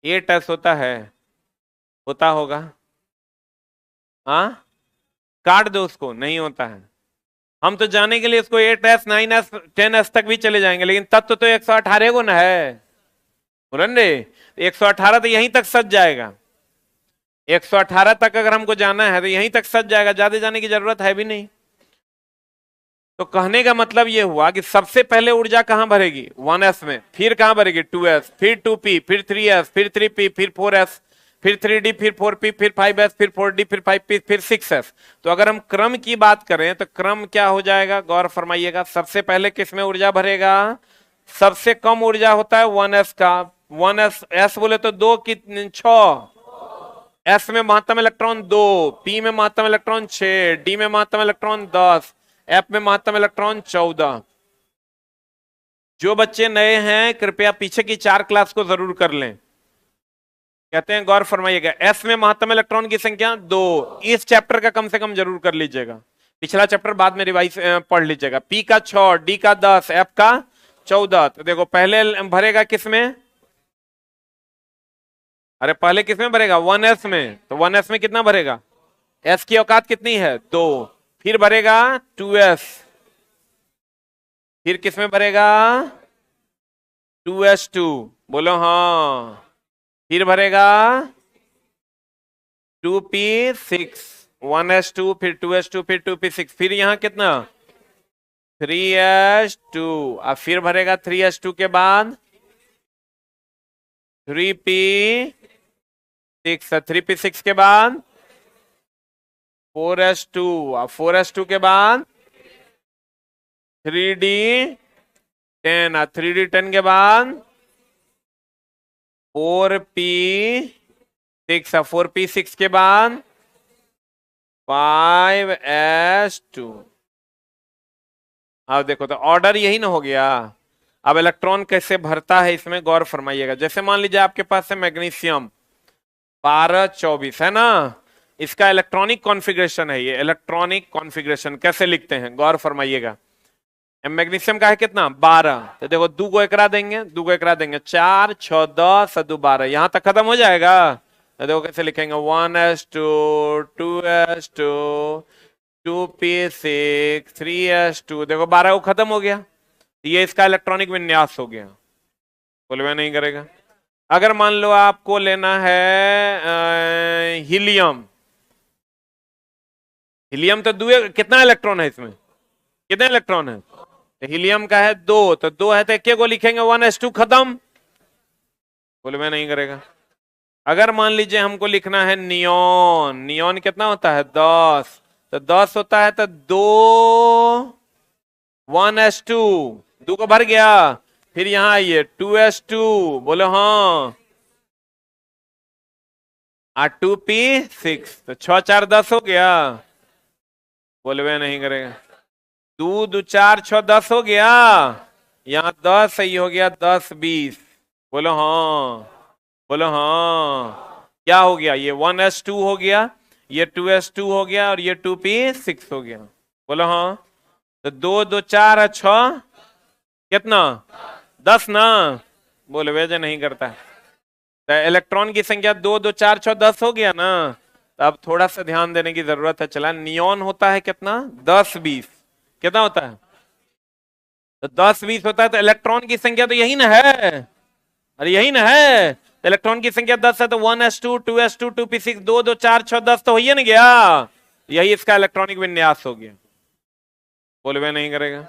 8s होता है, होता होगा। हाँ काट दो उसको, नहीं होता है। हम तो जाने के लिए इसको 8s, 9s, 10s तक भी चले जाएंगे, लेकिन तत्व तो 118 को ना है बुलंदे। 118 तो यहीं तक सज जाएगा। 118 तक अगर हमको जाना है तो यहीं तक सज जाएगा, ज्यादा जाने की जरूरत है भी नहीं। तो कहने का मतलब यह हुआ कि सबसे पहले ऊर्जा कहां भरेगी? 1s में, फिर कहां भरेगी? 2s, फिर 2p, फिर 3s, फिर 3p, फिर 4s, फिर 3d, फिर 4p, फिर 5s, फिर 4d, फिर 5p, फिर 6s। तो अगर हम क्रम की बात करें तो क्रम क्या हो जाएगा, गौर फरमाइएगा। सबसे पहले किसमें ऊर्जा भरेगा? सबसे कम ऊर्जा होता है 1s का। 1s, s बोले तो 2 की 6, s में महत्तम इलेक्ट्रॉन 2, p में महत्तम इलेक्ट्रॉन 6, d में महत्तम इलेक्ट्रॉन 10, f में महत्तम इलेक्ट्रॉन 14। जो बच्चे नए हैं कृपया पीछे की 4 क्लास को जरूर कर लें। कहते हैं, गौर फरमाइएगा, एस में महत्तम इलेक्ट्रॉन की संख्या 2। इस चैप्टर का कम से कम जरूर कर लीजिएगा, पिछला चैप्टर बाद में रिवाइज पढ़ लीजिएगा। पी का 6, डी का 10, एफ का 14। तो देखो पहले भरेगा किसमें? अरे पहले किसमें भरेगा? 1s में। तो 1s में कितना भरेगा? एस की औकात कितनी है? 2। फिर भरेगा 2s, फिर किस में भरेगा? 2s2, बोलो हाँ। फिर भरेगा 2p6, 1s2, फिर 2s2, फिर 2p6, फिर यहां कितना? 3s2। अब फिर भरेगा 3s2 के बाद 3p6, 3p6 के बाद 4s2, अब 4s2 के बाद 3d10, 3d10 के बाद 4p6, 4p6 के बाद 5s2। अब देखो तो ऑर्डर यही ना हो गया। अब इलेक्ट्रॉन कैसे भरता है इसमें गौर फरमाइएगा। जैसे मान लीजिए आपके पास है मैग्नीशियम 1224, है ना, इसका इलेक्ट्रॉनिक कॉन्फ़िगरेशन है। ये इलेक्ट्रॉनिक कॉन्फ़िगरेशन कैसे लिखते हैं गौर फरमाइएगा। मैग्नीशियम का है कितना? 12। तो देखो दो को एकरा देंगे, दो को एकरा देंगे, 4 6 10 2 12, यहां तक खत्म हो जाएगा। तो देखो कैसे लिखेंगे, 1s2, 2s2, 2p6, 3s2, देखो 12 को खत्म हो गया। ये इसका इलेक्ट्रॉनिक विन्यास हो गया। बोलवे नहीं करेगा। अगर मान लो आपको लेना है हीलियम, हीलियम तो कितना इलेक्ट्रॉन है इसमें? कितने इलेक्ट्रॉन है? तो हीलियम का है 2, तो 2 है तो एक को लिखेंगे, 1s2 खत्म। बोलवे नहीं करेगा। अगर मान लीजिए हमको लिखना है नियोन, नियोन कितना होता है? 10, तो 10 होता है तो 2 1s2, 2 को भर गया। फिर यहां आइए 2s2, बोलो हाँ, 2p6, तो 6 4 10 हो गया। बोलवे नहीं करेगा। 2 2 4 6 10 हो गया। यहां 10 सही हो गया, 10 20, बोलो हाँ, बोलो हाँ। क्या हो गया? ये 1s2 हो गया, ये 2s2 हो गया, और ये 2p6 हो गया। बोलो हाँ। तो 2 2 4 6 कितना? 10 ना। बोले वजह नहीं करता है। तो इलेक्ट्रॉन की संख्या 2 2 4 6 10 हो गया ना। तो अब थोड़ा सा ध्यान देने की जरूरत है। चला, नियोन होता है कितना? 10 20, कितना होता है? तो 10 20 होता है, तो इलेक्ट्रॉन की संख्या तो यही ना है। अरे यही ना है। तो इलेक्ट्रॉन की संख्या 10 है, तो 1s2, 2s2, 2p6, 2 2 4 6 10 तो हो ही नहीं गया। यही इसका इलेक्ट्रॉनिक विन्यास हो गया। बोलवे नहीं करेगा।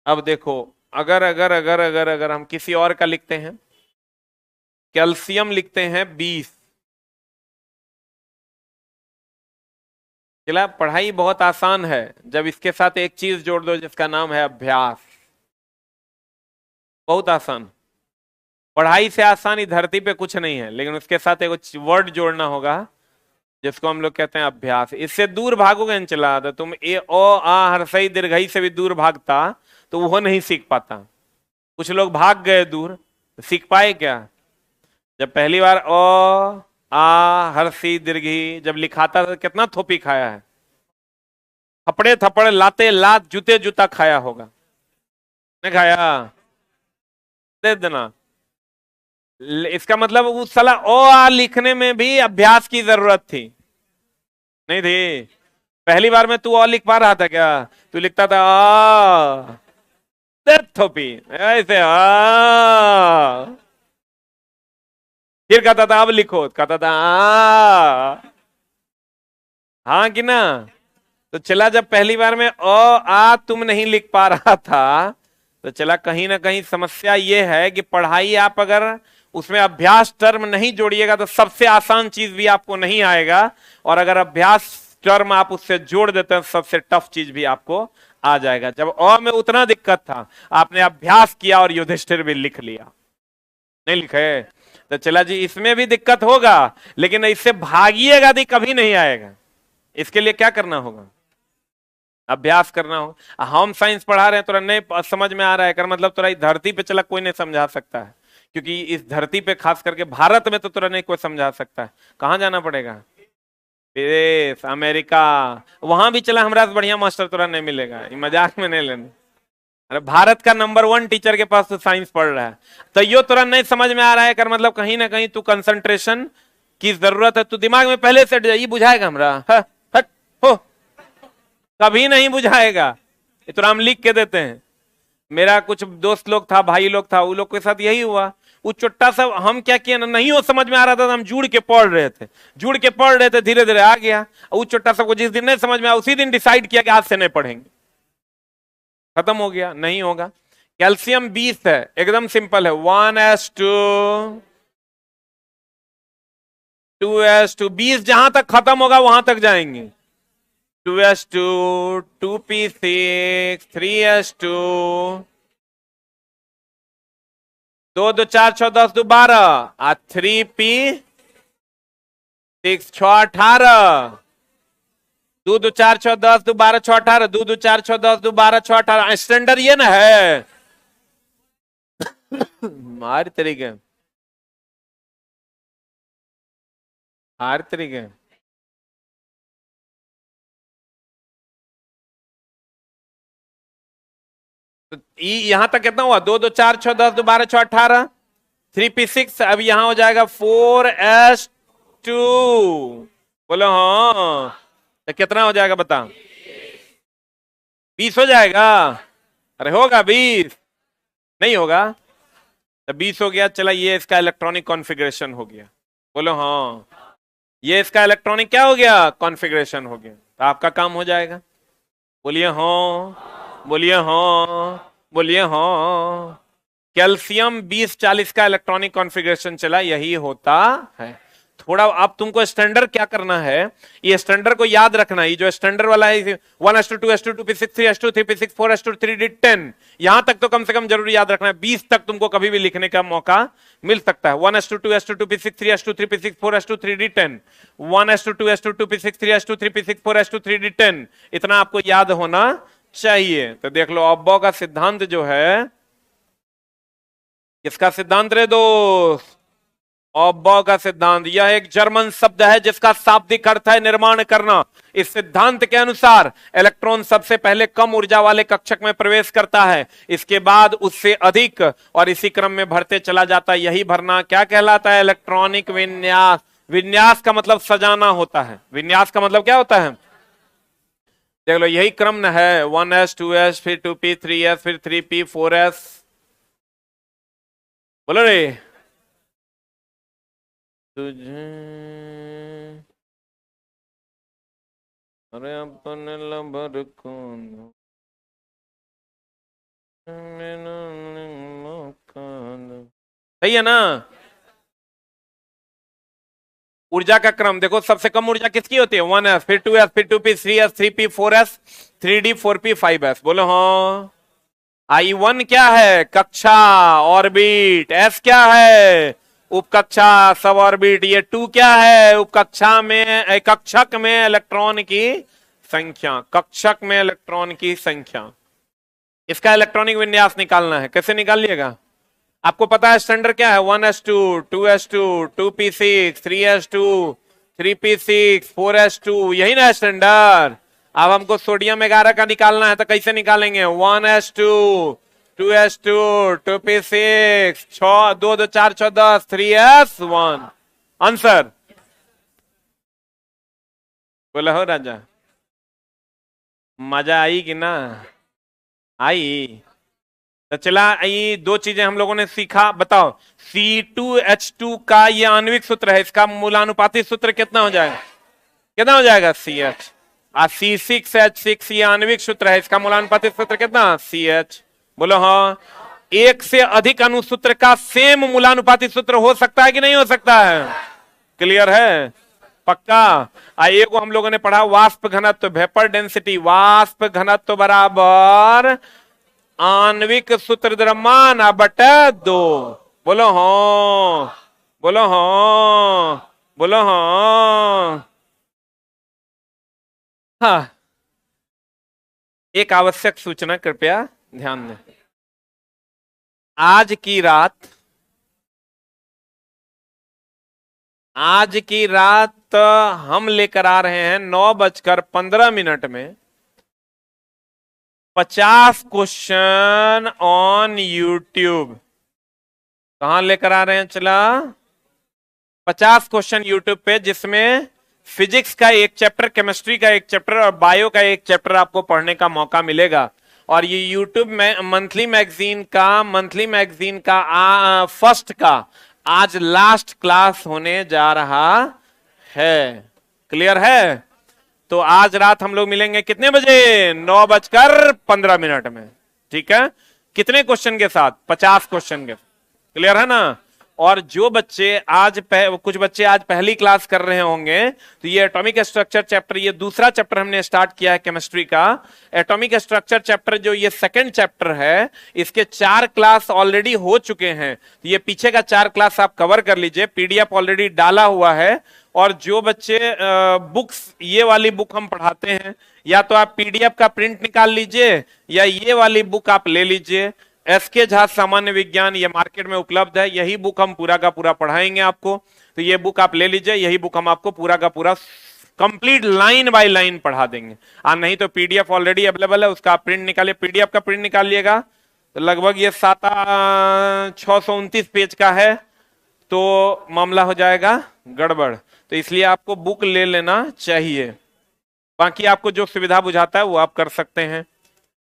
अब देखो, अगर अगर अगर अगर अगर हम किसी और का लिखते हैं, कैल्शियम लिखते हैं 20। चला, पढ़ाई बहुत आसान है जब इसके साथ एक चीज जोड़ दो जिसका नाम है अभ्यास। बहुत आसान। पढ़ाई से आसान ही धरती पे कुछ नहीं है, लेकिन उसके साथ एक वर्ड जोड़ना होगा जिसको हम लोग कहते हैं अभ्यास। इससे दूर भागोगे न, चला तो तुम ए ओ आ हर्षई दीर्घई से भी दूर भागता तो वो नहीं सीख पाता। कुछ लोग भाग गए दूर, तो सीख पाए क्या? जब पहली बार ओ आ हर्षी दीर्घी जब लिखाता था, कितना थोपी खाया है। थपड़े थपड़े, लाते लात, जूते जूता खाया होगा। नहीं खाया? दे देना। इसका मतलब उस साला ओ आ लिखने में भी अभ्यास की जरूरत थी, नहीं थी? पहली बार में तू ओ लिख पा रहा था क्या? तू लिखता था आ, थोपी ऐसे आ, फिर कहता था अब लिखो, कहता था हाँ कि ना। तो चला, जब पहली बार में अ आ तुम नहीं लिख पा रहा था, तो चला कहीं ना कहीं समस्या ये है कि पढ़ाई आप अगर उसमें अभ्यास टर्म नहीं जोड़िएगा तो सबसे आसान चीज भी आपको नहीं आएगा, और अगर अभ्यास टर्म आप उससे जोड़ देते हैं सबसे टफ चीज भी आपको आ जाएगा। जब अ में उतना दिक्कत था, आपने अभ्यास किया और युधिष्ठिर भी लिख लिया। नहीं लिखे? तो चला जी, इसमें भी दिक्कत होगा, लेकिन इससे भागिएगा भी कभी नहीं आएगा। इसके लिए क्या करना होगा? अभ्यास करना हो। हम साइंस पढ़ा रहे हैं, तुरा नहीं समझ में आ रहा है कर मतलब तुरा इस धरती पे चला कोई नहीं समझा सकता है, क्योंकि इस धरती पे खास करके भारत में तो तुरा नहीं कोई समझा सकता है। कहां जाना पड़ेगा? विदेश, अमेरिका, वहां भी चला हमारा बढ़िया मास्टर तुरा नहीं मिलेगा। ये मजाक में नहीं लेना। अरे भारत का नंबर 1 टीचर के पास तो साइंस पढ़ रहा है, तो यो तुरा नहीं समझ में आ रहा है कर मतलब कहीं ना कहीं तू कंसंट्रेशन की जरूरत है। तू दिमाग में पहले से ये बुझाएगा हमरा, हट हो, कभी नहीं बुझाएगा। ये तो हम लिख के देते हैं। मेरा कुछ दोस्त लोग था, भाई लोग था, वो लोग के साथ यही हुआ। वो चुट्टा सा हम क्या किया ना, नहीं वो समझ में आ रहा था, हम जुड़ के पढ़ रहे थे, जुड़ के पढ़ रहे थे, धीरे धीरे आ गया। वो चुट्टा सबको जिस दिन नहीं समझ में आया उसी दिन डिसाइड किया कि आज से नहीं पढ़ेंगे, खत्म हो गया, नहीं होगा। कैल्शियम 20 है, एकदम सिंपल है, 1s2 20 जहां तक खत्म होगा वहां तक जाएंगे। 2s2 2p6 3s2 2 2 4 6 10 2 12 आ 3p6 6 18 2 2 4 6 10 2 12 6 18 2 2 4 6 10 2 12 6 18 स्टैंडर्ड ये ना है। हर तरीके हर तरीके तो यहां तक कितना हुआ, 2 2 4 6 10 2 12 6 18 3p6, अब यहां हो जाएगा 4s2। बोलो हाँ, तो कितना हो जाएगा बता, 20 हो जाएगा। अरे होगा 20, नहीं होगा तो 20 हो गया। चला, ये इसका इलेक्ट्रॉनिक कॉन्फ़िगरेशन हो गया। बोलो हाँ, ये इसका इलेक्ट्रॉनिक क्या हो गया, कॉन्फ़िगरेशन हो गया। तो आपका काम हो जाएगा। बोलिए हाँ, बोलिए हाँ, बोलिए हाँ। कैल्शियम 2040 का इलेक्ट्रॉनिक कॉन्फ़िगरेशन चला, यही होता है। थोड़ा अब तुमको स्टैंडर्ड क्या करना है, ये स्टैंडर्ड को याद रखना है। ये जो स्टैंडर्ड वाला है 1s2 2s2 2p6 3s2 3p6 4s2 3d10, यहां तक तो कम से कम जरूर याद रखना है। 20 तक तुमको कभी भी लिखने का मौका मिल सकता है। 1s2 2s2 2p6 3s2 3p6 4s2 3d10, 1s2 2s2 2p6 3s2 3p6 4s2 3d10, इतना आपको याद होना चाहिए। तो देख लो, ऑब्बो का सिद्धांत जो है, किसका सिद्धांत रे दोस्त, ऑब्बो का सिद्धांत। यह एक जर्मन शब्द है जिसका शाब्दिक अर्थ है निर्माण करना। इस सिद्धांत के अनुसार इलेक्ट्रॉन सबसे पहले कम ऊर्जा वाले कक्षक में प्रवेश करता है, इसके बाद उससे अधिक, और इसी क्रम में भरते चला जाता है। यही भरना क्या कहलाता है, इलेक्ट्रॉनिक विन्यास। विन्यास का मतलब सजाना होता है, विन्यास का मतलब क्या होता है, देख लो यही क्रम है, 1s 2s फिर 2p 3s फिर 3p 4s। बोलो रे, तुझे अरे अपने लबर कौन सही है ना। ऊर्जा का क्रम देखो, सबसे कम ऊर्जा किसकी होती है, 1s फिर 2s फिर 2p 3s 3p 4s 3d 4p 5s। बोलो हाँ। I1 क्या है, कक्षा ऑर्बिट, S क्या है, उपकक्षा सब ऑर्बिट, ये 2 क्या है, उपकक्षा में कक्षक में इलेक्ट्रॉन की संख्या, कक्षक में इलेक्ट्रॉन की संख्या। इसका इलेक्ट्रॉनिक विन्यास निकालना है, कैसे निकालिएगा, आपको पता है स्टैंडर्ड क्या है, 1s2 2s2 2p6 3s2 3p6 4s2, यही ना स्टैंडर्ड। अब हमको सोडियम 11 का निकालना है, तो कैसे निकालेंगे, 1s2 2s2 2p6 6 2 2 4 6 10 3s1 answer. बोला हो राजा, मजा आई कि ना आई। तो चला, ये दो चीजें हम लोगों ने सीखा, बताओ C2H2 का ये आणविक सूत्र है, इसका मूलानुपाती सूत्र कितना हो जाएगा, कितना हो जाएगा CH। C6H6 ये आणविक सूत्र है, इसका मूलानुपाती सूत्र कितना CH। बोलो हाँ। एक से अधिक अनुसूत्र का सेम मूलानुपाती सूत्र हो सकता है कि नहीं हो सकता है, क्लियर है, पक्का। आइए को हम लोगों ने पढ़ा, वाष्प घनत्व वेपर डेंसिटी, वाष्प घनत्व बराबर आणविक सूत्र द्रव्यमान बटे 2। बोलो हाँ, बोलो हाँ, बोलो हाँ। हाँ, एक आवश्यक सूचना कृपया ध्यान दें, आज की रात, आज की रात हम लेकर आ रहे हैं 9:15 में 50 क्वेश्चन ऑन यूट्यूब। कहां लेकर आ रहे हैं, चला 50 क्वेश्चन यूट्यूब पे, जिसमें फिजिक्स का एक चैप्टर, केमिस्ट्री का एक चैप्टर और बायो का एक चैप्टर आपको पढ़ने का मौका मिलेगा। और ये यूट्यूब में मंथली मैगजीन का फर्स्ट का आज लास्ट क्लास होने जा रहा है। क्लियर है? तो आज रात हम लोग मिलेंगे कितने बजे? 9:15 में। ठीक है? कितने क्वेश्चन के साथ? 50 क्वेश्चन के। क्लियर है ना? और जो बच्चे कुछ बच्चे आज पहली क्लास कर रहे होंगे, तो ये एटॉमिक स्ट्रक्चर चैप्टर, ये दूसरा चैप्टर हमने स्टार्ट किया है केमिस्ट्री का। एटॉमिक स्ट्रक्चर चैप्टर जो ये सेकंड चैप्टर है, इसके 4 क्लास ऑलरेडी हो चुके हैं। तो ये पीछे का 4 क्लास आप कवर कर लीजिए, पीडीएफ ऑलरेडी डाला हुआ है। और जो बच्चे बुक्स, ये वाली बुक हम पढ़ाते हैं, या तो आप पीडीएफ का प्रिंट निकाल लीजिए या ये वाली बुक आप ले लीजिए। एसके झा सामान्य विज्ञान, ये मार्केट में उपलब्ध है। यही बुक हम पूरा का पूरा पढ़ाएंगे आपको। तो ये बुक आप ले लीजिए, यही बुक हम आपको पूरा का पूरा कंप्लीट लाइन बाय लाइन पढ़ा देंगे। नहीं तो पीडीएफ ऑलरेडी अवेलेबल है, उसका प्रिंट निकालिए, पीडीएफ का प्रिंट निकालिएगा। तो लगभग ये 629 पेज का है, तो मामला हो जाएगा गड़बड़। तो इसलिए आपको बुक ले लेना चाहिए। बाकी आपको जो सुविधा बुझाता है वो आप कर सकते हैं।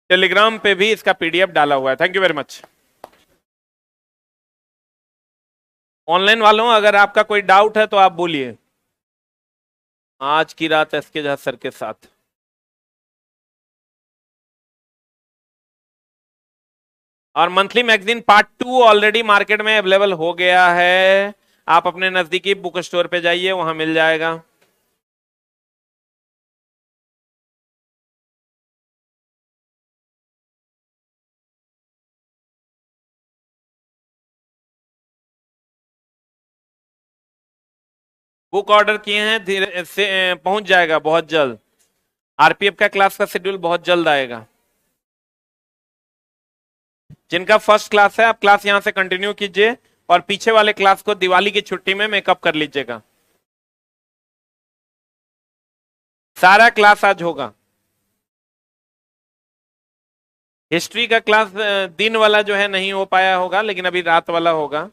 टेलीग्राम पे भी इसका पीडीएफ डाला हुआ है। Thank you very much. Online वालों, अगर आपका कोई डाउट है तो आप बोलिए। आज की रात एसके झा सर के साथ। और monthly magazine part 2 already market में अवेलेबल हो गया है। आप अपने नजदीकी बुक स्टोर पे जाइए, वहां मिल जाएगा। बुक ऑर्डर किए हैं, धीरे से पहुंच जाएगा बहुत जल्द। आरपीएफ का क्लास का शेड्यूल बहुत जल्द आएगा। जिनका फर्स्ट क्लास है, आप क्लास यहां से कंटिन्यू कीजिए, और पीछे वाले क्लास को दिवाली की छुट्टी में मेकअप कर लीजिएगा। सारा क्लास आज होगा। हिस्ट्री का क्लास दिन वाला जो है नहीं हो पाया होगा, लेकिन अभी रात वाला होगा।